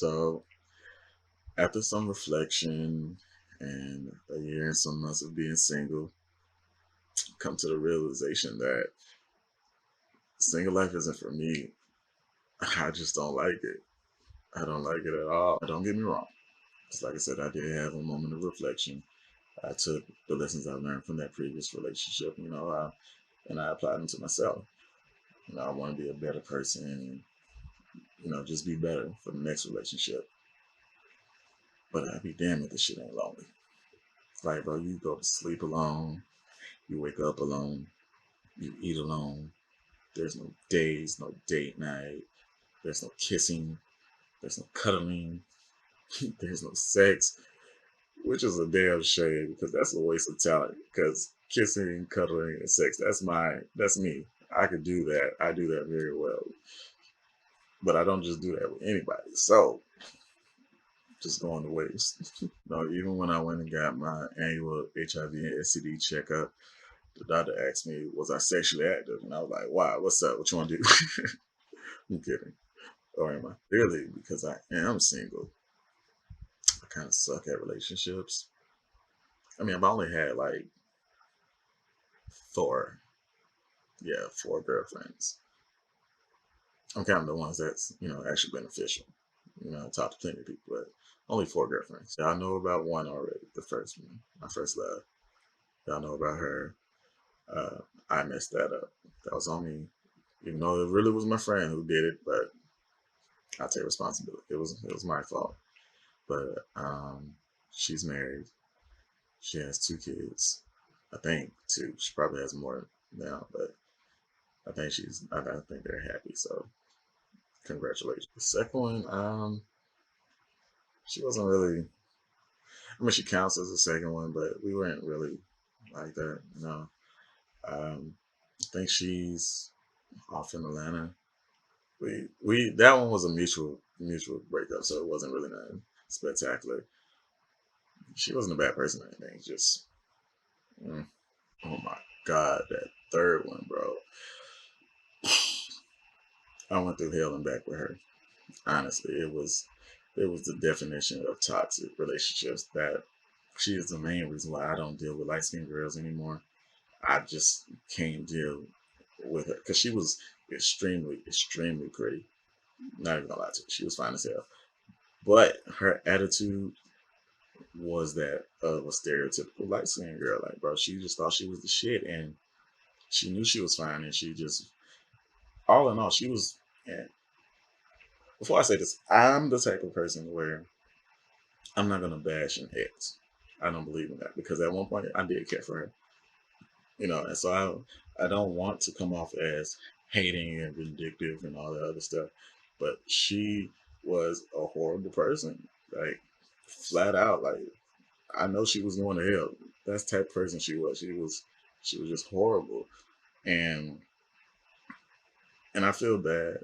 So after some reflection and a year and some months of being single, come to the realization that single life isn't for me. I just don't like it. I don't like it at all. Don't get me wrong. Just like I said, I did have a moment of reflection. I took the lessons I learned from that previous relationship, and I applied them to myself. I want to be a better person and, just be better for the next relationship. But I'd be damned if this shit ain't lonely. Like, bro, you go to sleep alone, you wake up alone, you eat alone. There's no days, no date night. There's no kissing. There's no cuddling. There's no sex, which is a damn shame because that's a waste of talent. Because kissing, cuddling, and sex, that's me. I could do that. I do that very well. But I don't just do that with anybody. So just going to waste. No, even when I went and got my annual HIV and STD checkup, the doctor asked me, was I sexually active? And I was like, wow, what's up? What you want to do? I'm kidding. Or am I? Really, because I am single. I kind of suck at relationships. I mean, I've only had like four, yeah, four girlfriends. I'm counting the ones that's, actually beneficial. I talked to plenty of people, but only four girlfriends. Y'all know about one already, the first one, my first love. Y'all know about her. Uh, I messed that up. That was on me. Even though it really was my friend who did it, but I take responsibility. It was my fault. But she's married. She has two kids. I think two. She probably has more now, but I think they're happy. So congratulations. The second one, she wasn't really. I mean, she counts as a second one, but we weren't really like that. I think she's off in Atlanta. We that one was a mutual breakup, so it wasn't really nothing spectacular. She wasn't a bad person or anything. Just mm, oh my god, that third one, bro. I went through hell and back with her. Honestly, it was the definition of toxic relationships. That she is the main reason why I don't deal with light skinned girls anymore. I just can't deal with her because she was extremely pretty. Not even gonna lie to you, she was fine as hell. But her attitude was that of a stereotypical light skinned girl. Like, bro, she just thought she was the shit, and she knew she was fine, and she just, all in all, she was. And before I say this, I'm the type of person where I'm not gonna bash an ex. I don't believe in that because at one point I did care for her, and so I don't want to come off as hating and vindictive and all that other stuff. But she was a horrible person, like flat out. Like, I know she was going to hell. That's the type of person she was. She was just horrible, and and I feel bad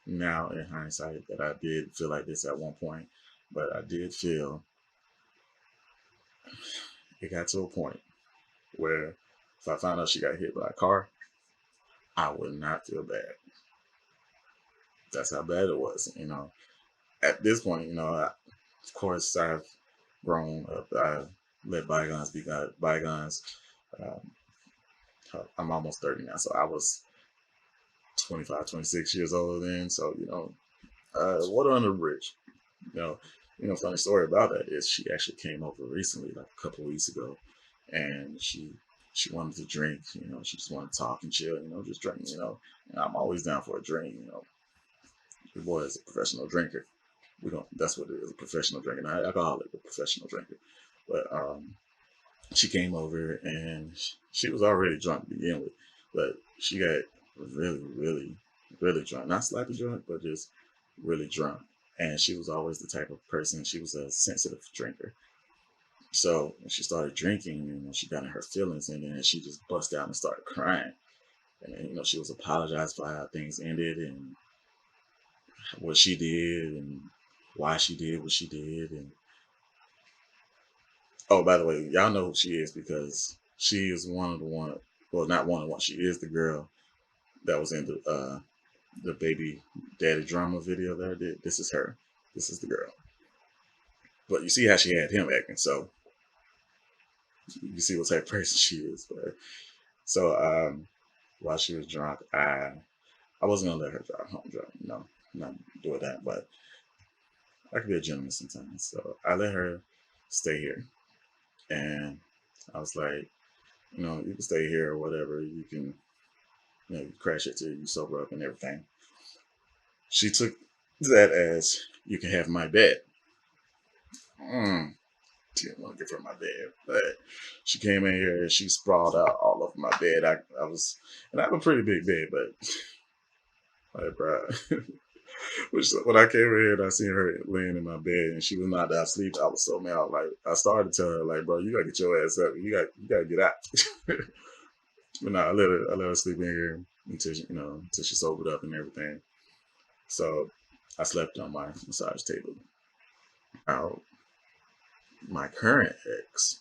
now in hindsight that I did feel like this at one point, but I did feel it got to a point where if I found out she got hit by a car, I would not feel bad. That's how bad it was. At this point, of course, I've grown up. I let bygones be bygones. Um, I'm almost 30 now, so I was 25, 26 years old then. So, water under the bridge. You know, funny story about that is she actually came over recently, like a couple of weeks ago, and she wanted to drink. She just wanted to talk and chill. Just drink. And I'm always down for a drink. Your boy is a professional drinker. We don't. That's what it is, a professional drinker. Not alcoholic, but professional drinker. But she came over and she was already drunk to begin with, but she got really, really, really drunk. Not sloppy drunk, but just really drunk. And she was always the type of person. She was a sensitive drinker. So when she started drinking, she got in her feelings, and then she just bust out and started crying. And then, she was apologized for how things ended and what she did and why she did what she did. And oh, by the way, y'all know who she is because she is one of the one. Well, not one of the one. She is the girl that was in the baby daddy drama video that I did. This is her. This is the girl. But you see how she had him acting, so you see what type of person she is. But so while she was drunk, I wasn't gonna let her drive home drunk. No, not doing that. But I could be a gentleman sometimes. So I let her stay here, and I was like, you can stay here or whatever. You can, crash it till you sober up and everything. She took that as you can have my bed. Mm, didn't want to give her my bed, but she came in here and she sprawled out all over my bed. I was, and I have a pretty big bed, but like, bro, which when I came in here and I seen her laying in my bed and she was not asleep, I was so mad. Like I started to tell her, like, bro, you gotta get your ass up. You gotta get out. But no, I let her sleep in here until until she sobered up and everything. So I slept on my massage table. Now my current ex,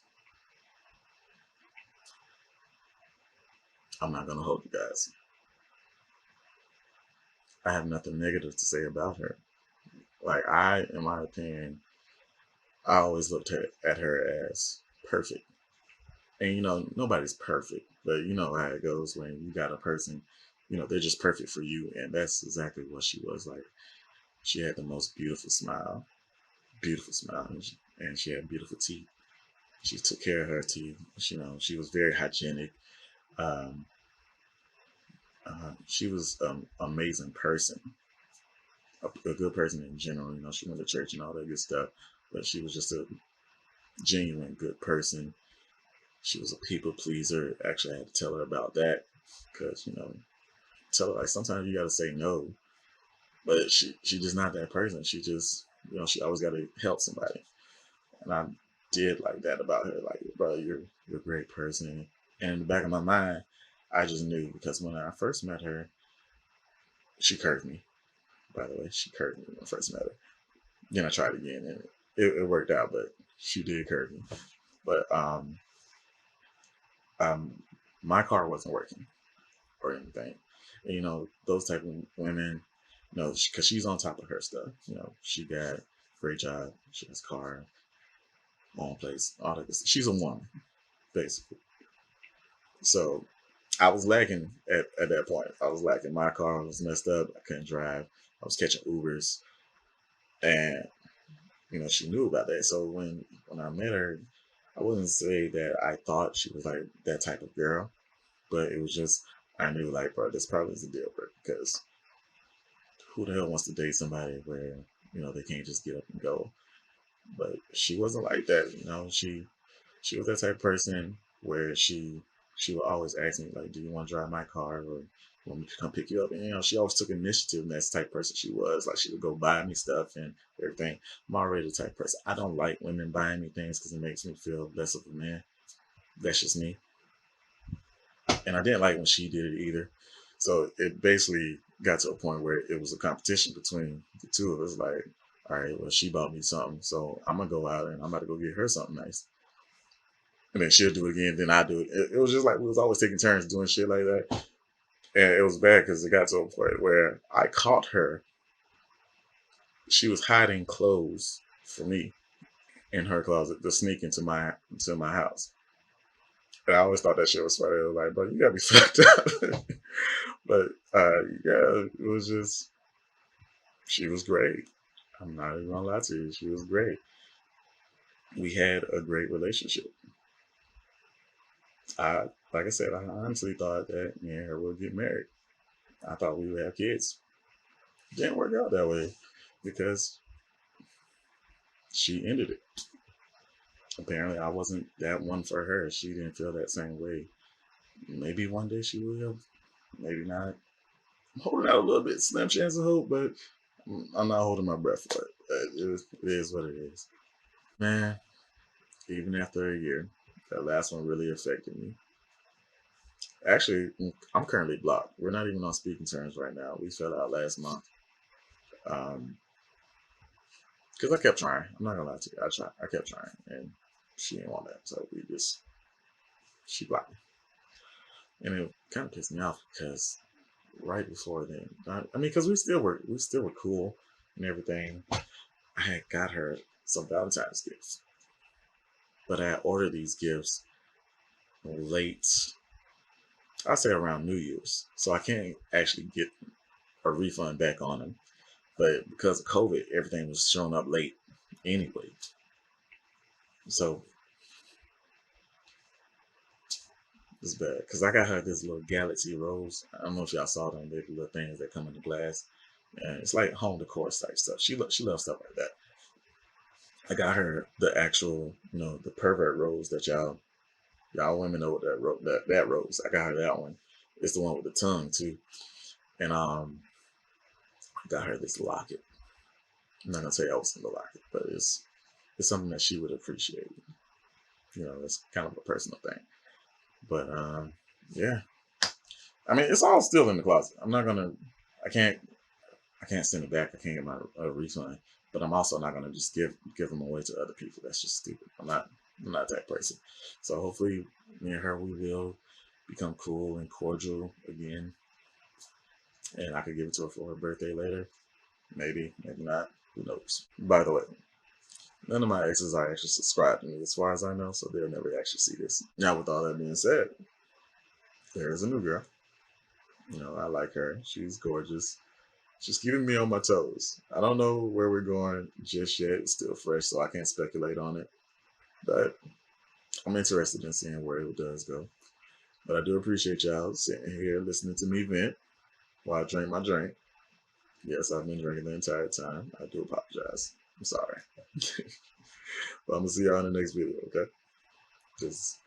I'm not gonna hold you guys. I have nothing negative to say about her. Like in my opinion, I always looked at her as perfect. And nobody's perfect, but you know how it goes when you got a person, they're just perfect for you, and that's exactly what she was like. She had the most beautiful smile, and she had beautiful teeth. She took care of her teeth. She was very hygienic. Um, she was an amazing person, a good person in general. She went to church and all that good stuff, but she was just a genuine good person. She was a people pleaser. Actually, I had to tell her about that because tell her like sometimes you got to say no, but she just not that person. She just she always got to help somebody, and I did like that about her. Like, bro, you're a great person. And in the back of my mind, I just knew because when I first met her, she curved me. By the way, she curved me when I first met her. Then I tried again, and it worked out, but she did curve me. But um, my car wasn't working or anything. And, those type of women, because she's on top of her stuff. She got great job. She has car, own place, all that. She's a woman, basically. So I was lacking at that point. I was lacking. My car was messed up. I couldn't drive. I was catching Ubers, and she knew about that. So when I met her, I wouldn't say that I thought she was like that type of girl, but it was just I knew like, bro, this probably is a deal breaker because who the hell wants to date somebody where they can't just get up and go? But she wasn't like that. She was that type of person where she would always ask me like, "Do you want to drive my car or want me to come pick you up?" And she always took initiative, and that's the type of person she was. Like she would go buy me stuff and everything. I'm already the type of person. I don't like women buying me things because it makes me feel less of a man. That's just me. And I didn't like when she did it either. So it basically got to a point where it was a competition between the two of us. Like, all right, well, she bought me something, so I'm gonna go out and I'm about to go get her something nice, and then she'll do it again. Then I do it. It was just like we was always taking turns doing shit like that, and it was bad because it got to a point where I caught her. She was hiding clothes for me in her closet to sneak into my house. And I always thought that shit was funny. I was like, bro, you gotta be fucked up. But yeah, it was just she was great. I'm not even gonna lie to you. She was great. We had a great relationship. Like I said, I honestly thought that me and her would get married. I thought we would have kids. Didn't work out that way because she ended it. Apparently, I wasn't that one for her. She didn't feel that same way. Maybe one day she will. Maybe not. I'm holding out a little bit, slim chance of hope, but I'm not holding my breath for it. It is what it is. Man, even after a year, that last one really affected me. Actually, I'm currently blocked. We're not even on speaking terms right now. We fell out last month. Because I kept trying. I'm not gonna lie to you. I kept trying, and she didn't want that. So she blocked me, and it kind of pissed me off because right before then, I mean, because we still were cool and everything. I had got her some Valentine's gifts, but I had ordered these gifts late. I say around New Year's, so I can't actually get a refund back on them. But because of COVID, everything was showing up late anyway. So it's bad because I got her this little Galaxy Rose. I don't know if y'all saw them. They're little things that come in the glass, and it's like home decor type stuff. She loves stuff like that. I got her the actual, the pervert rose that y'all women know what that rose. I got her that one. It's the one with the tongue too, and I got her this locket. I'm not gonna say I was in the locket, but it's something that she would appreciate. It's kind of a personal thing. But yeah, I mean, it's all still in the closet. I'm not gonna. I can't. I can't send it back. I can't get my refund. But I'm also not gonna just give them away to other people. That's just stupid. I'm not that person. So hopefully, me and her we will become cool and cordial again, and I could give it to her for her birthday later. Maybe, maybe not. Who knows? By the way, none of my exes are actually subscribed to me, as far as I know, so they'll never actually see this. Now, with all that being said, there is a new girl. I like her. She's gorgeous. She's keeping me on my toes. I don't know where we're going just yet. It's still fresh, so I can't speculate on it. But I'm interested in seeing where it does go. But I do appreciate y'all sitting here listening to me vent while I drink my drink. Yes, I've been drinking the entire time. I do apologize. I'm sorry. But I'm gonna see y'all in the next video, okay? Because